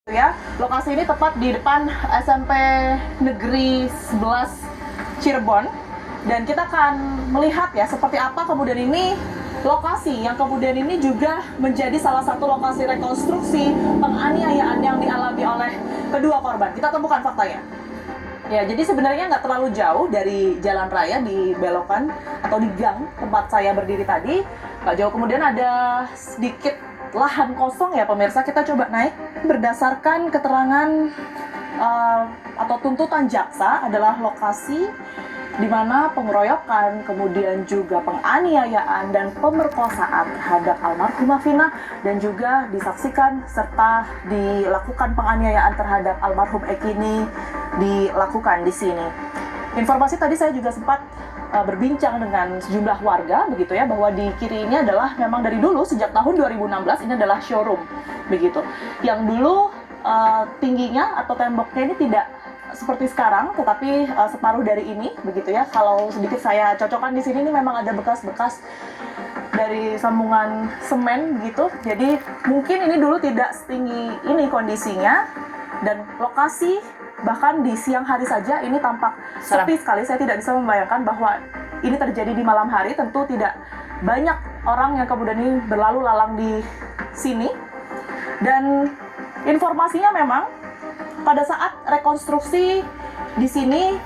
Ya, lokasi ini tepat di depan SMP Negeri 11 Cirebon, dan kita akan melihat ya seperti apa kemudian ini lokasi yang kemudian ini juga menjadi salah satu lokasi rekonstruksi penganiayaan yang dialami oleh kedua korban. Kita temukan faktanya. Ya, jadi sebenarnya nggak terlalu jauh dari jalan raya di belokan atau di gang tempat saya berdiri tadi. Nggak jauh kemudian ada sedikit lahan kosong ya pemirsa. Kita coba naik. Berdasarkan keterangan atau tuntutan jaksa adalah lokasi di mana pengeroyokan, kemudian juga penganiayaan dan pemerkosaan terhadap almarhumah Vina, dan juga disaksikan serta dilakukan penganiayaan terhadap almarhum Eki ini dilakukan di sini. Informasi tadi saya juga sempat berbincang dengan sejumlah warga begitu ya, bahwa di kiri ini adalah memang dari dulu sejak tahun 2016 ini adalah showroom begitu. Yang dulu tingginya atau temboknya ini tidak seperti sekarang, tetapi separuh dari ini begitu ya. Kalau sedikit saya cocokkan di sini, ini memang ada bekas-bekas dari sambungan semen begitu. Jadi mungkin ini dulu tidak setinggi ini kondisinya, dan lokasi bahkan di siang hari saja ini tampak sepi sekali. Saya tidak bisa membayangkan bahwa ini terjadi di malam hari. Tentu tidak banyak orang yang kemudian ini berlalu lalang di sini. Dan informasinya memang pada saat rekonstruksi di sini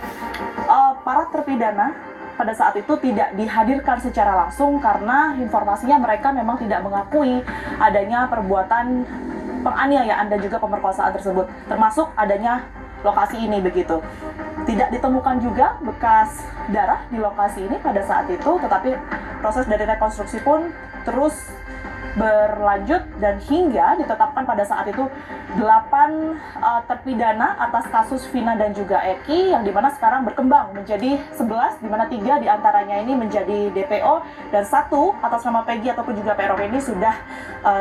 para terpidana pada saat itu tidak dihadirkan secara langsung karena informasinya mereka memang tidak mengakui adanya perbuatan penganiayaan dan juga pemerkosaan tersebut, termasuk adanya lokasi ini begitu. Tidak ditemukan juga bekas darah di lokasi ini pada saat itu, tetapi proses dari rekonstruksi pun terus berlanjut dan hingga ditetapkan pada saat itu 8 terpidana atas kasus Vina dan juga Eki, yang dimana sekarang berkembang menjadi 11, dimana 3 diantaranya ini menjadi DPO dan 1 atas nama Peggy ataupun juga Peron ini sudah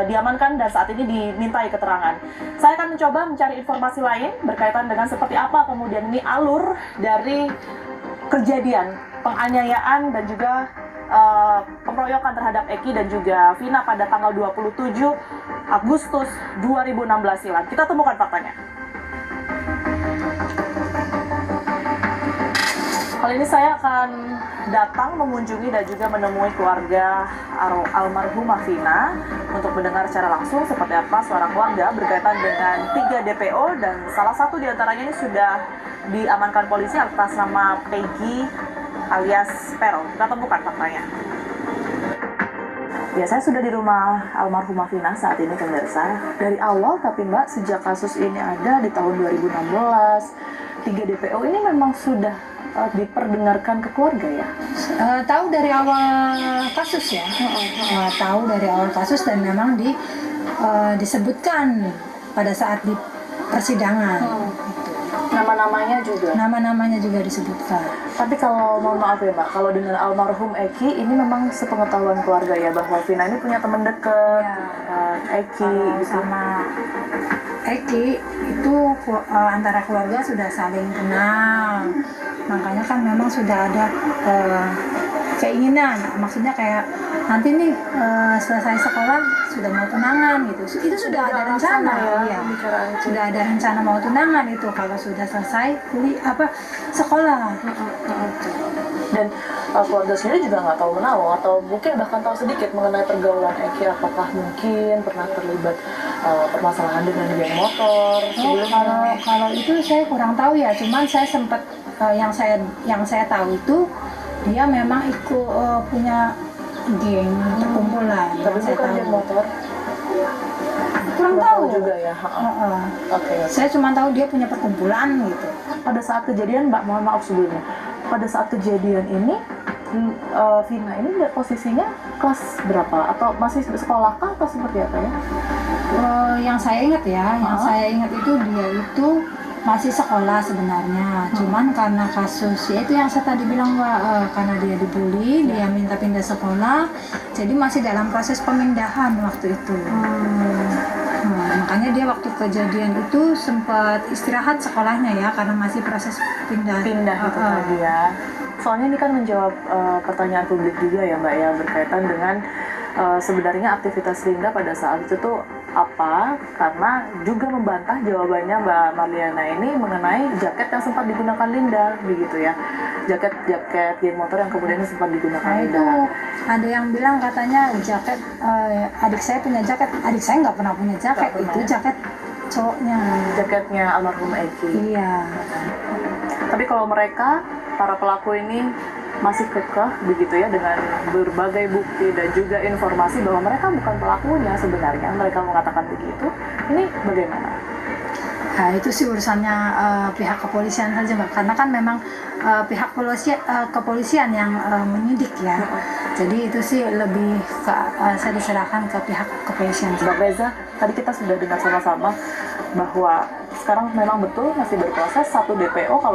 diamankan dan saat ini dimintai keterangan. Saya akan mencoba mencari informasi lain berkaitan dengan seperti apa kemudian ini alur dari kejadian penganiayaan dan juga pengeroyokan terhadap Eki dan juga Vina pada tanggal 27 Agustus 2016 silam. Kita temukan faktanya. Kali ini saya akan datang mengunjungi dan juga menemui keluarga almarhumah Vina untuk mendengar secara langsung seperti apa suara keluarga berkaitan dengan 3 DPO, dan salah satu diantaranya ini sudah diamankan polisi atas nama Peggy alias Peron. Kita temukan faktanya. Ya, saya sudah di rumah almarhumah Vina saat ini pemirsa. Dari awal tapi Mbak, sejak kasus ini ada di tahun 2016, 3 DPO ini memang sudah diperdengarkan ke keluarga ya? Tahu dari awal kasus ya. Tahu dari awal kasus dan memang disebutkan pada saat di persidangan. Nama-namanya juga disebutkan. Tapi kalau mohon maaf ya Mbak, kalau dengan almarhum Eki ini memang sepengetahuan keluarga ya bahwa Vina ini punya teman dekat Eki gitu. Sama Eki itu antara keluarga sudah saling kenal, makanya kan memang sudah ada keinginan, maksudnya kayak nanti nih selesai sekolah sudah mau tunangan gitu. Itu sudah ada rencana ya. Sudah ada rencana mau tunangan itu kalau sudah selesai sekolah. Dan keluarga sendiri juga nggak tahu menahu atau mungkin bahkan tahu sedikit mengenai pergaulan Eki, apakah mungkin pernah terlibat permasalahan dengan geng motor sebelumnya? Kalau itu saya kurang tahu ya, cuman saya sempat yang saya tahu itu dia memang ikut punya geng perkumpulan. Tapi bukan geng motor? Kurang tahu juga ya. Okay. Saya cuma tahu dia punya perkumpulan gitu. Pada saat kejadian Mbak, mohon maaf sebelumnya, pada saat kejadian ini Vina ini posisinya kelas berapa atau masih sekolah kah atau seperti apa ya? Yang saya ingat itu dia itu masih sekolah sebenarnya, cuman karena kasus ya itu yang saya tadi bilang Mbak, karena dia dibully, dia minta pindah sekolah, jadi masih dalam proses pemindahan waktu itu. Makanya dia waktu kejadian itu sempat istirahat sekolahnya ya, karena masih proses pindah itu tadi ya. Soalnya ini kan menjawab pertanyaan publik juga ya Mbak ya, berkaitan dengan sebenarnya aktivitas Linda pada saat itu tuh apa? Karena juga membantah jawabannya Mbak Marliana ini mengenai jaket yang sempat digunakan Linda, begitu ya. Jaket geng motor yang kemudian sempat digunakan Nah itu Linda. ada yang bilang katanya jaket adik saya punya jaket, adik saya nggak pernah punya jaket, Nggak pernah. itu jaket cowoknya. Jaketnya almarhum Eki. Iya. Tapi kalau mereka, para pelaku ini masih kekeh begitu ya dengan berbagai bukti dan juga informasi bahwa mereka bukan pelakunya sebenarnya, mereka mengatakan begitu. Ini bagaimana? Nah itu sih urusannya pihak kepolisian saja Mbak, karena kan memang pihak kepolisian yang menyidik ya. Jadi itu sih lebih saya diserahkan ke pihak kepolisian. Bang Reza, tadi kita sudah dengar sama-sama bahwa sekarang memang betul masih berproses satu DPO kalau